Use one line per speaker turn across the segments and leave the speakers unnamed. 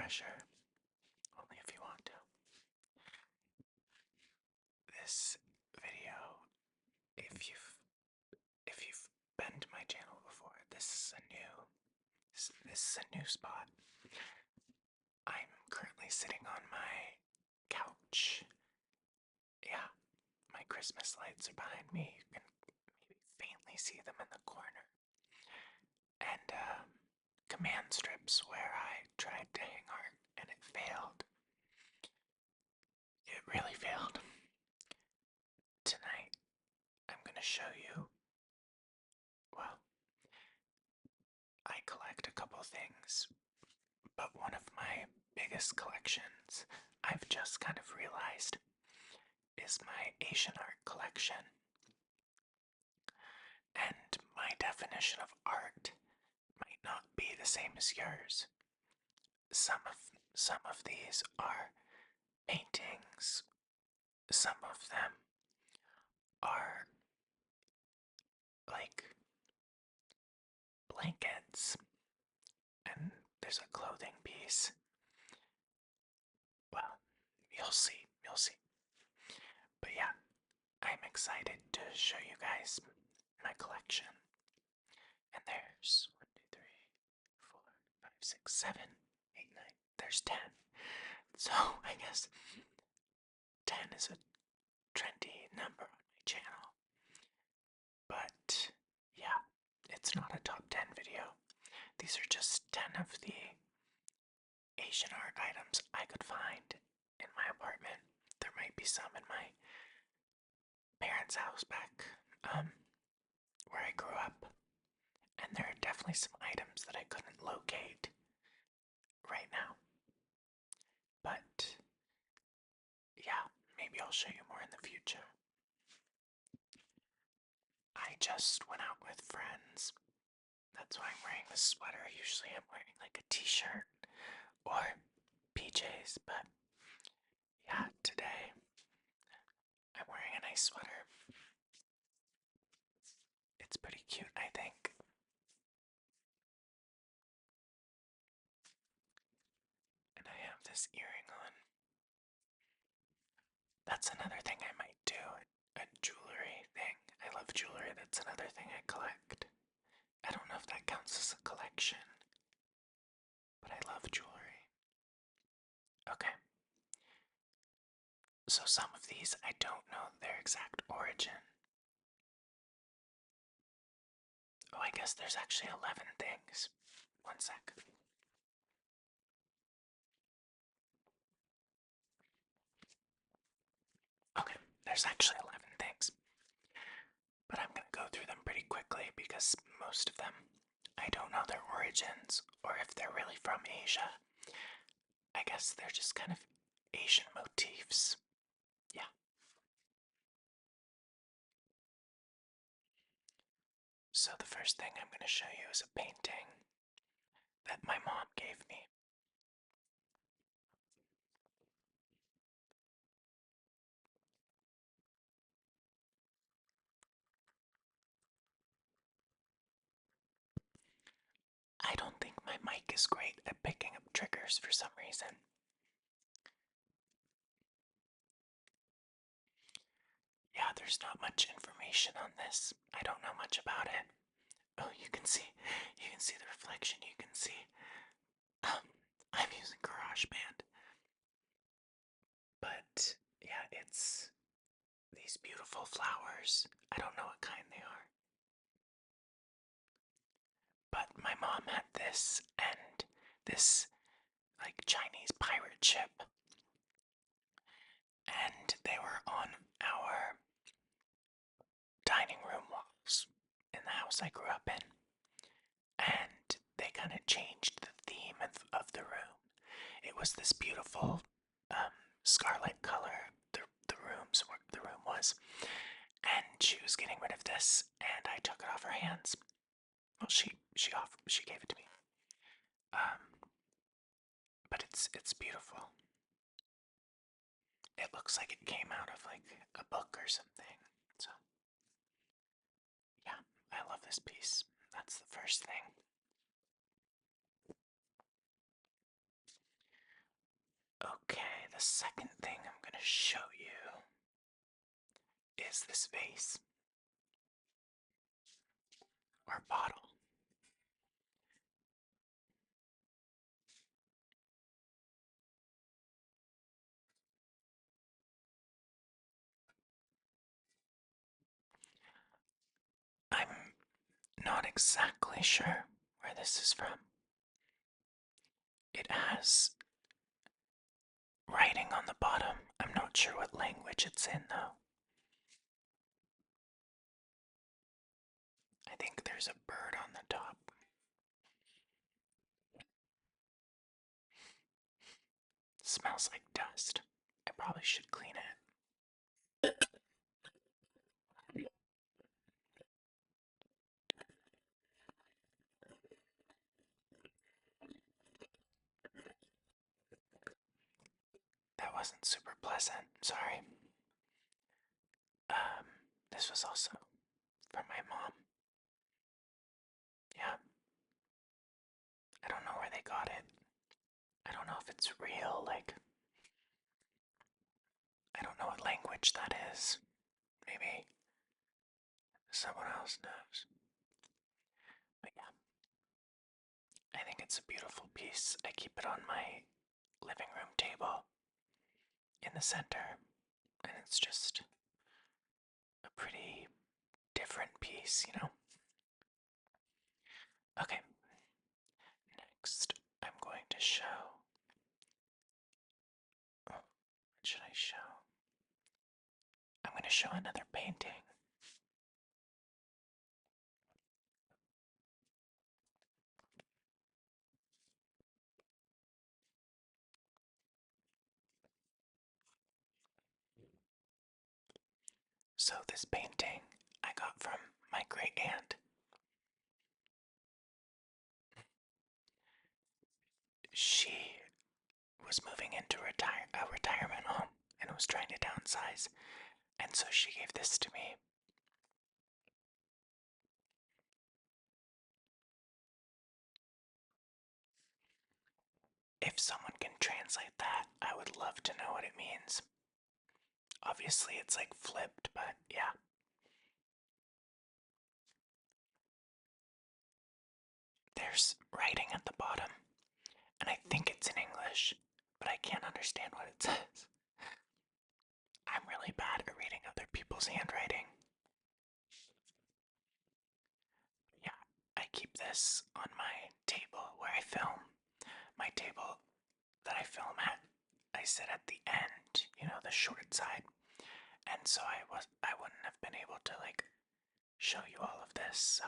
pressure, only if you want to. This video, if you've been to my channel before, this is a new spot. I'm currently sitting on my couch. Yeah, my Christmas lights are behind me. You can maybe faintly see them in the corner. And command strips where I tried to hang art and it failed. It really failed. Tonight, I'm gonna show you, well, I collect a couple things, but one of my biggest collections, I've just kind of realized, is my Asian art collection. And my definition of art might not be the same as yours. Some of these are paintings. Some of them are like blankets, and there's a clothing piece. Well, you'll see, you'll see. But yeah, I'm excited to show you guys my collection. And there's 1, 2, 3, 4, 5, 6, 7, 8, 9. There's 10. So I guess 10 is a trendy number on my channel. But yeah, it's not a top 10 video. These are just 10 of the Asian art items I could find in my apartment. There might be some in my parents' house back where I grew up. And there are definitely some items that I couldn't locate right now. But yeah, maybe I'll show you more in the future. I just went out with friends. That's why I'm wearing this sweater. Usually I'm wearing like a t-shirt or PJs, but yeah, today I'm wearing a nice sweater. It's pretty cute, I think. And I have this earring on. That's another thing I might do, a jewelry thing. I love jewelry, that's another thing I collect. I don't know if that counts as a collection, but I love jewelry. Okay. So some of these, I don't know their exact origin. Oh, I guess there's actually 11 things. One sec. Okay, there's actually 11 things. But I'm gonna go through them pretty quickly because most of them, I don't know their origins or if they're really from Asia. I guess they're just kind of Asian motifs. Yeah. So the first thing I'm gonna show you is a painting that my mom gave me. I don't think my mic is great at picking up triggers for some reason. Yeah, there's not much information on this. I don't know much about it. Oh, you can see the reflection. You can see, I'm using GarageBand. But yeah, it's these beautiful flowers. I don't know what kind they are. But my mom had this and this like Chinese pirate ship. And they were on our dining room walls in the house I grew up in. And they kind of changed the theme of the room. It was this beautiful scarlet color. The room was, and she was getting rid of this, and I took it off her hands. Well, she gave it to me. But it's beautiful. It looks like it came out of like a book or something. So yeah, I love this piece. That's the first thing. the second thing I'm going to show you is this vase or bottle. I'm not exactly sure where this is from. It has writing on the bottom. I'm not sure what language it's in though. I think there's a bird on the top. Smells like dust. I probably should clean it. That wasn't super pleasant. Sorry. This was also from my mom. Yeah. I don't know where they got it. I don't know if it's real, like, I don't know what language that is. Maybe someone else knows. But yeah, I think it's a beautiful piece. I keep it on my living room table in the center, and it's just a pretty different piece, you know? Okay, next I'm going to show. What should I show? I'm going to show another painting. So, this painting I got from my great aunt. She was moving into a retirement home and was trying to downsize, and so she gave this to me. If someone can translate that, I would love to know what it means. Obviously, it's like flipped, but yeah. There's writing at the bottom, and I think it's in English, but I can't understand what it says. I'm really bad at reading other people's handwriting. Yeah, I keep this on my table where I film. My table that I film at, I sit at the end, you know, the short side. And so I wouldn't have been able to like show you all of this. So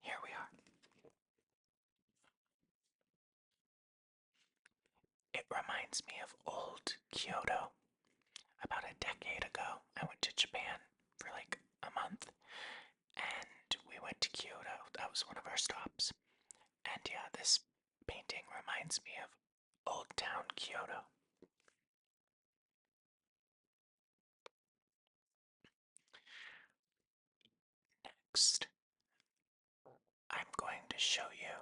here we are. It reminds me of old Kyoto. About a decade ago, I went to Japan for like a month, and we went to Kyoto. That was one of our stops. And yeah, this painting reminds me of Old Town Kyoto. Next, I'm going to show you.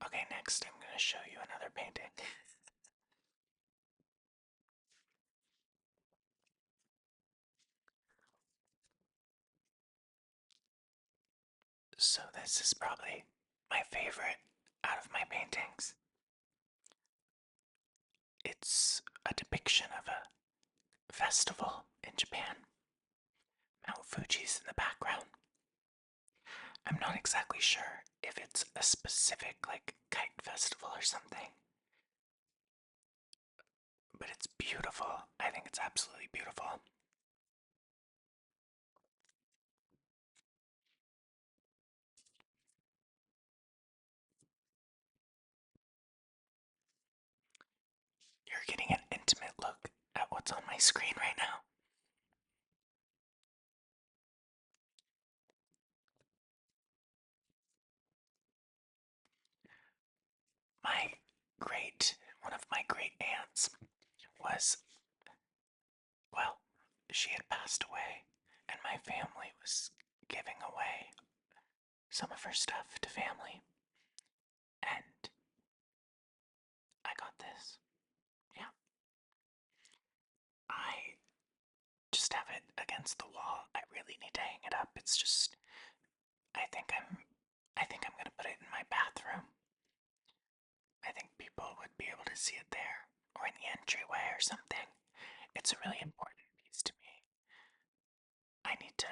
Okay, next I'm going to show you another painting. So this is probably my favorite out of my paintings. It's a depiction of a festival in Japan. Mount Fuji's in the background. I'm not exactly sure if it's a specific, like, kite festival or something, but it's beautiful. I think it's absolutely beautiful. You're getting an intimate look at what's on my screen right now. My one of my great aunts was, well, she had passed away, and my family was giving away some of her stuff to family. against the wall. I really need to hang it up. It's just I think I'm gonna put it in my bathroom. I think people would be able to see it there or in the entryway or something. It's a really important piece to me. I need to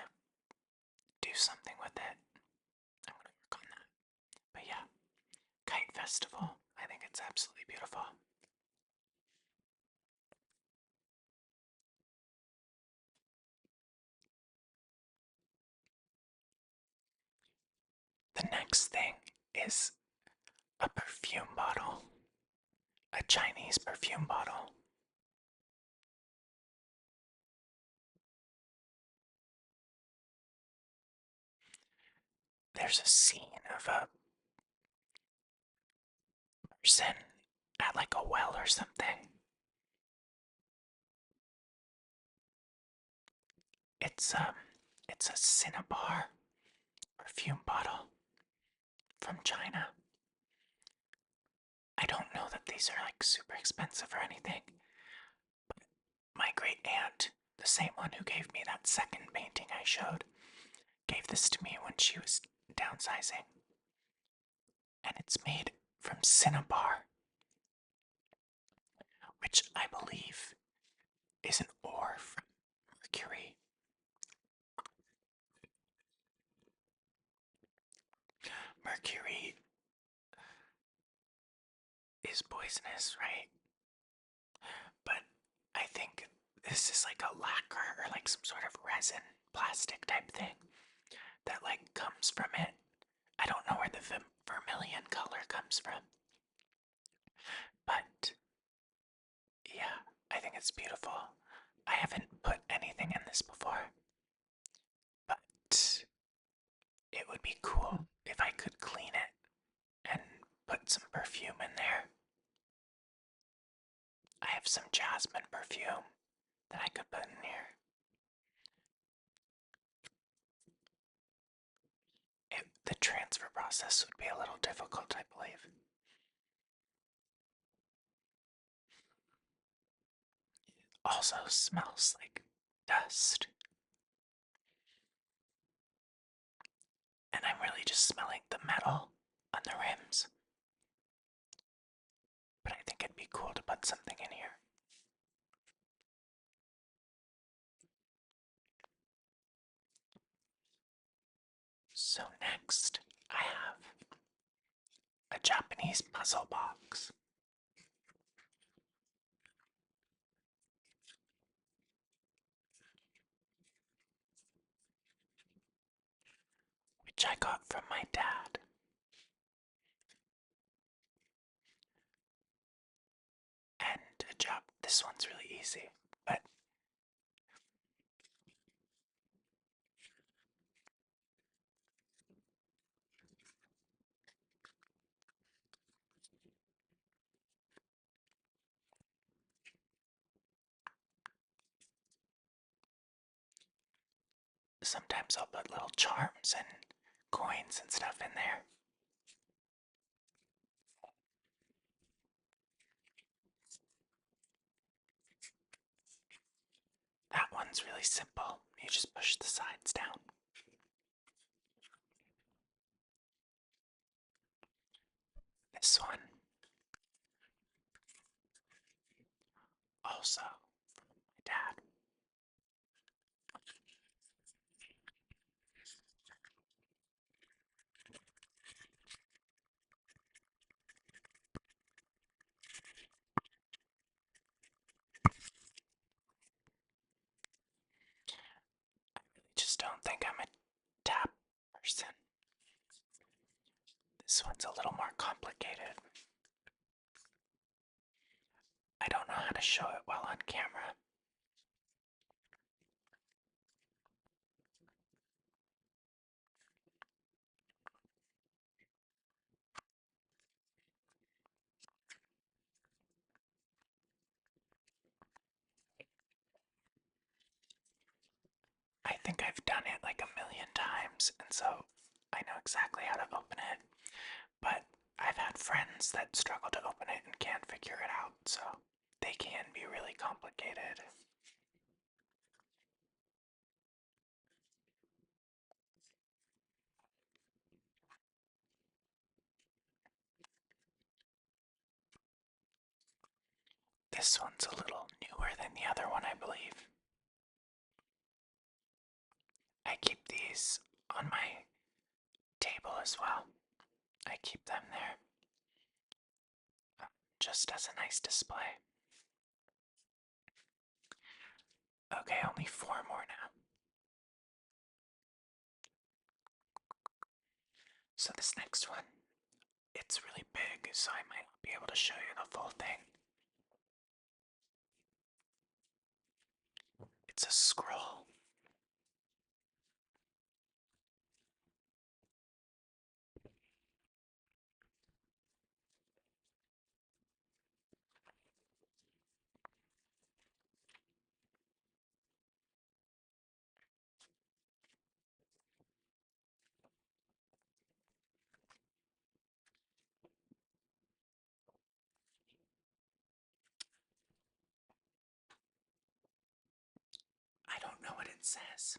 do something with it. I'm gonna work on that. But yeah, Kite Festival. I think it's absolutely beautiful. The next thing is a perfume bottle. A Chinese perfume bottle. There's a scene of a person at like a well or something. It's it's a Cinnabar perfume bottle from China. I don't know that these are like super expensive or anything. My great aunt, the same one who gave me that second painting I showed, gave this to me when she was downsizing. And it's made from cinnabar, which I believe is an ore from Mercury. Mercury is poisonous, right? But I think this is like a lacquer or like some sort of resin plastic type thing that like comes from it. I don't know where the vermilion color comes from, but yeah, I think it's beautiful. I haven't put anything in this before, but it would be cool if I could clean it and put some perfume in there. I have some jasmine perfume that I could put in here. The transfer process would be a little difficult, I believe. Also smells like dust. And I'm really just smelling the metal on the rims. But I think it'd be cool to put something in here. So next, I have a Japanese puzzle box. Which I got from my dad. And a job. This one's really easy, but sometimes I'll put little charms and coins and stuff in there. That one's really simple. You just push the sides down. This one, also from my dad. I really just don't think I'm a tap person. This one's a little more complicated. I don't know how to show it well on camera. I think I've done it like a million times, and so I know exactly how to open it. But I've had friends that struggle to open it and can't figure it out, so they can be really complicated. This one's a little newer than the other one, I believe. I keep these on my table as well. I keep them there just as a nice display. Okay, only four more now. So this next one, it's really big, so I might not be able to show you the full thing. It's a scroll. I don't know what it says.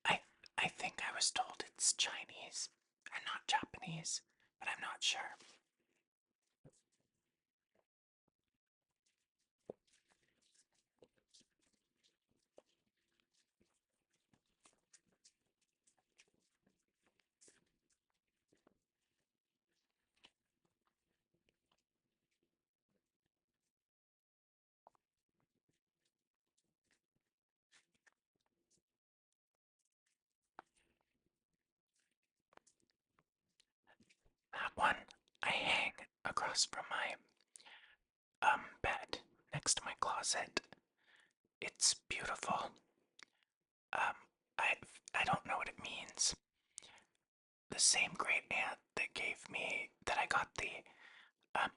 I I think I was told it's Chinese and not Japanese, but I'm not sure. That one I hang across from my bed next to my closet. It's beautiful. Um I I don't know what it means. The same great aunt that gave me that I got the um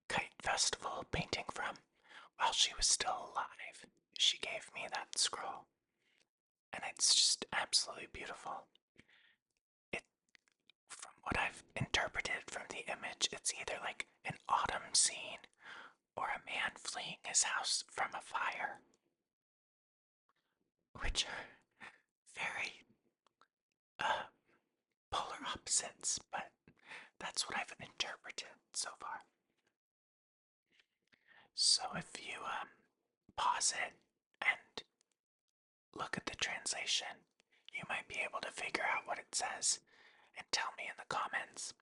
kite festival painting from while she was still alive. She gave me that scroll, and it's just absolutely beautiful. It, from what I've interpreted from the image, it's either like an autumn scene or a man fleeing his house from a fire, which are very uh, polar opposites, but that's what I've interpreted so far. So if you pause it and look at the translation, you might be able to figure out what it says and tell me in the comments.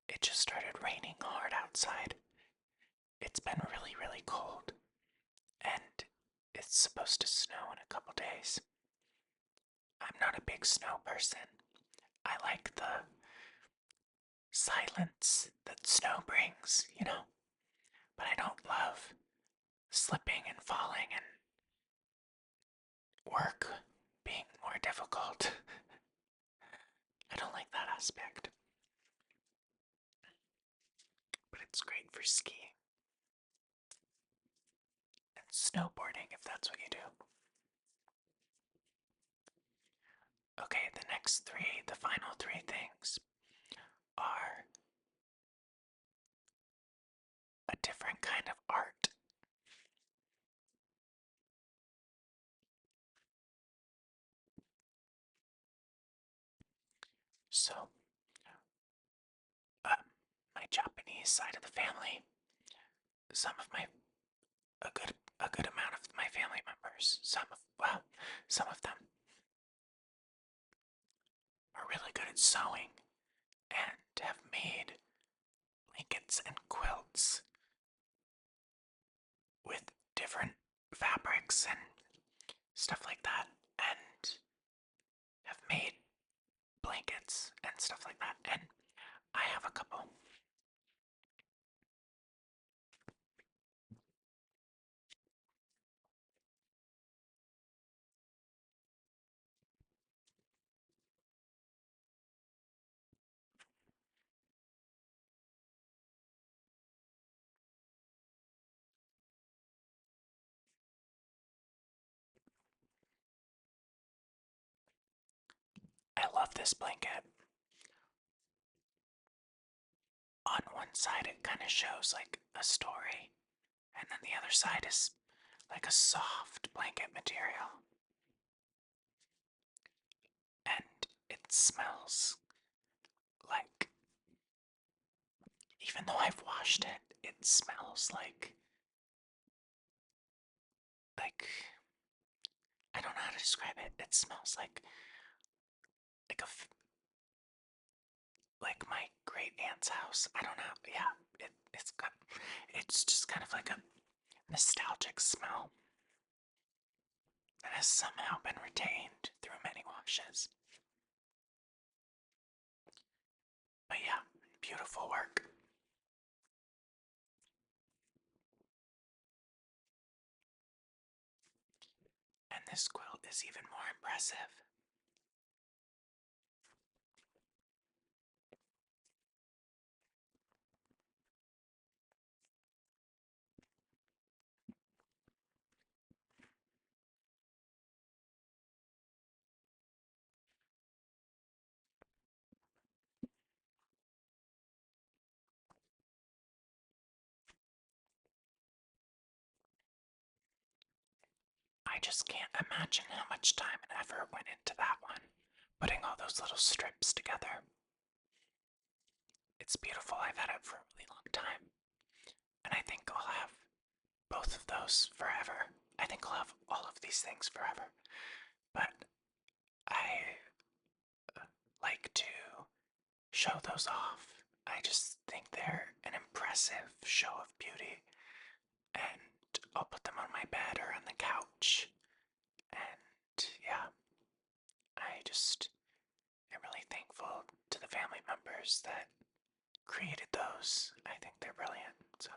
It just started raining hard outside. It's been really, really cold, and it's supposed to snow in a couple days. I'm not a big snow person. I like the silence that snow brings, but I don't love slipping and falling and work being more difficult. I don't like that aspect. But it's great for skiing and snowboarding if that's what you do. Okay, the next three, the final three things are a different kind of art. So, um, my Japanese side of the family, some of my a good amount of my family members, some of them are really good at sewing and have made blankets and quilts with different fabrics and stuff like that, and have made blankets and stuff like that. And I have a couple. I love this blanket. On one side, it kind of shows like a story, and then the other side is like a soft blanket material. And it smells like even though I've washed it, it smells like I don't know how to describe it. It smells like like my great aunt's house. I don't know. Yeah, it's just kind of like a nostalgic smell that has somehow been retained through many washes. But yeah, beautiful work. And this quilt is even more impressive. I just can't imagine how much time and effort went into that one, putting all those little strips together. It's beautiful. I've had it for a really long time, and I think I'll have both of those forever. I think I'll have all of these things forever. But I like to show those off. I just think they're an impressive show of beauty, and I'll put them on my bed or on the couch. And yeah, I just am really thankful to the family members that created those. I think they're brilliant. So,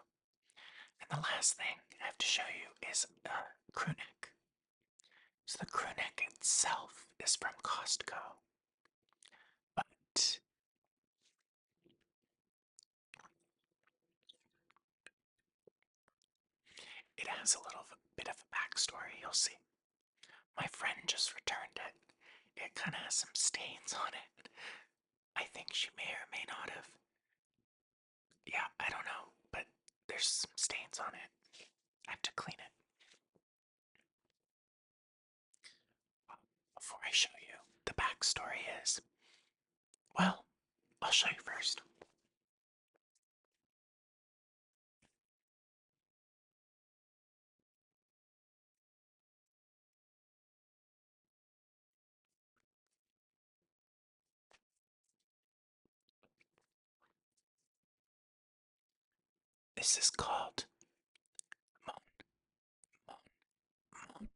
and the last thing I have to show you is a crew neck. So the crew neck itself is from Costco, but it has a little bit of a backstory. You'll see. My friend just returned it. It kind of has some stains on it. I think she may or may not have. Yeah, I don't know, but there's some stains on it. I have to clean it. Before I show you, the backstory is, well, I'll show you first. This is called Mon, Mon, Mon,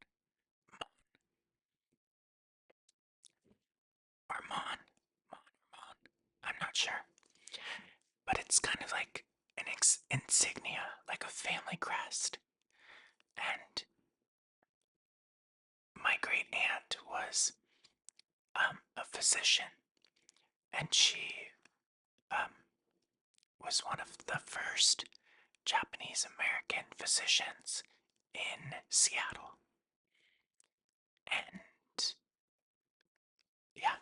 or Mon, Mon, or Mon. I'm not sure. But it's kind of like an insignia, like a family crest. And my great aunt was a physician, and she um, was one of the first Japanese American physicians in Seattle. And yeah,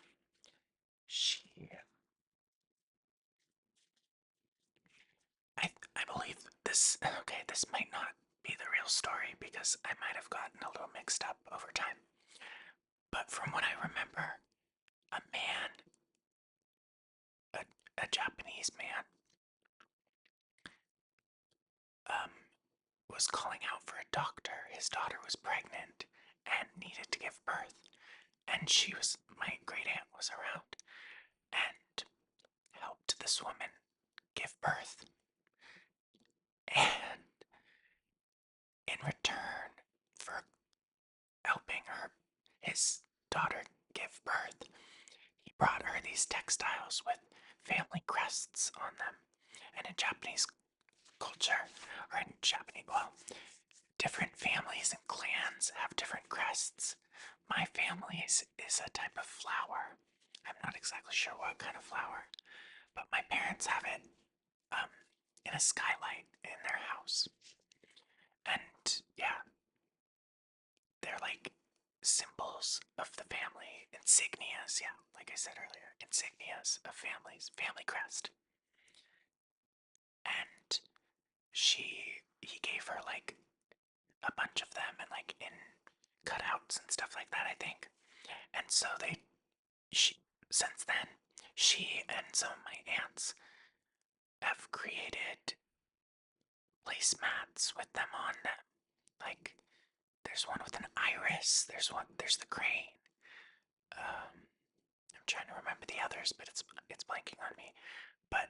she, I believe this, okay, this might not be the real story because I might have gotten a little mixed up over time. But from what I remember, a man, a, a Japanese man, um, was calling out for a doctor. His daughter was pregnant and needed to give birth. And my great aunt was around and helped this woman give birth. And in return for helping his daughter give birth, he brought her these textiles with family crests on them. And in Japanese culture, or in Japanese, well, different families and clans have different crests. My family's is a type of flower. I'm not exactly sure what kind of flower, but my parents have it in a skylight in their house. And yeah, they're like symbols of the family, insignias, yeah, like I said earlier, insignias of families, family crest. And he gave her like a bunch of them and like in cutouts and stuff like that, I think. And so she, since then, she and some of my aunts have created placemats with them on them. Like, there's one with an iris, there's the crane. I'm trying to remember the others, but it's blanking on me. But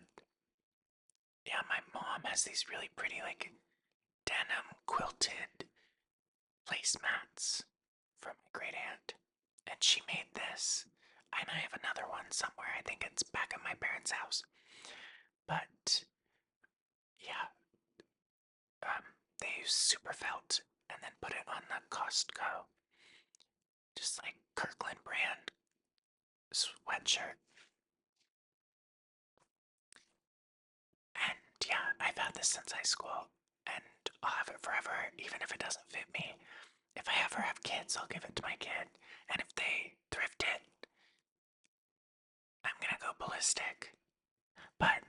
yeah, my mom has these really pretty, like, denim quilted placemats from my great aunt. And she made this. And I have another one somewhere. I think it's back at my parents' house. But yeah, they use super felt and then put it on the Costco, just like Kirkland brand sweatshirt. And yeah, I've had this since high school, and I'll have it forever, even if it doesn't fit me. If I ever have kids, I'll give it to my kid, and if they thrift it, I'm gonna go ballistic. But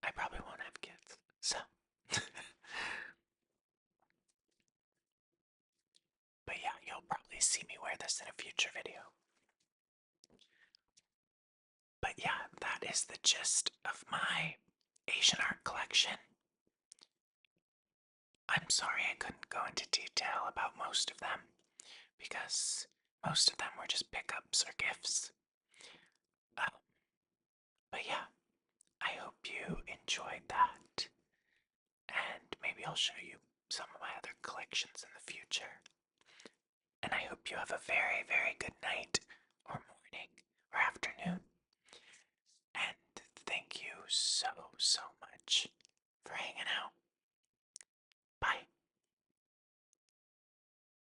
I probably won't have kids, so. But yeah, you'll probably see me wear this in a future video. But yeah, that is the gist of my Asian art collection. I'm sorry I couldn't go into detail about most of them because most of them were just pickups or gifts. Um, but yeah, I hope you enjoyed that, and maybe I'll show you some of my other collections in the future. And I hope you have a very, very good night, or morning, or afternoon. And thank you so, so much for hanging out. Bye.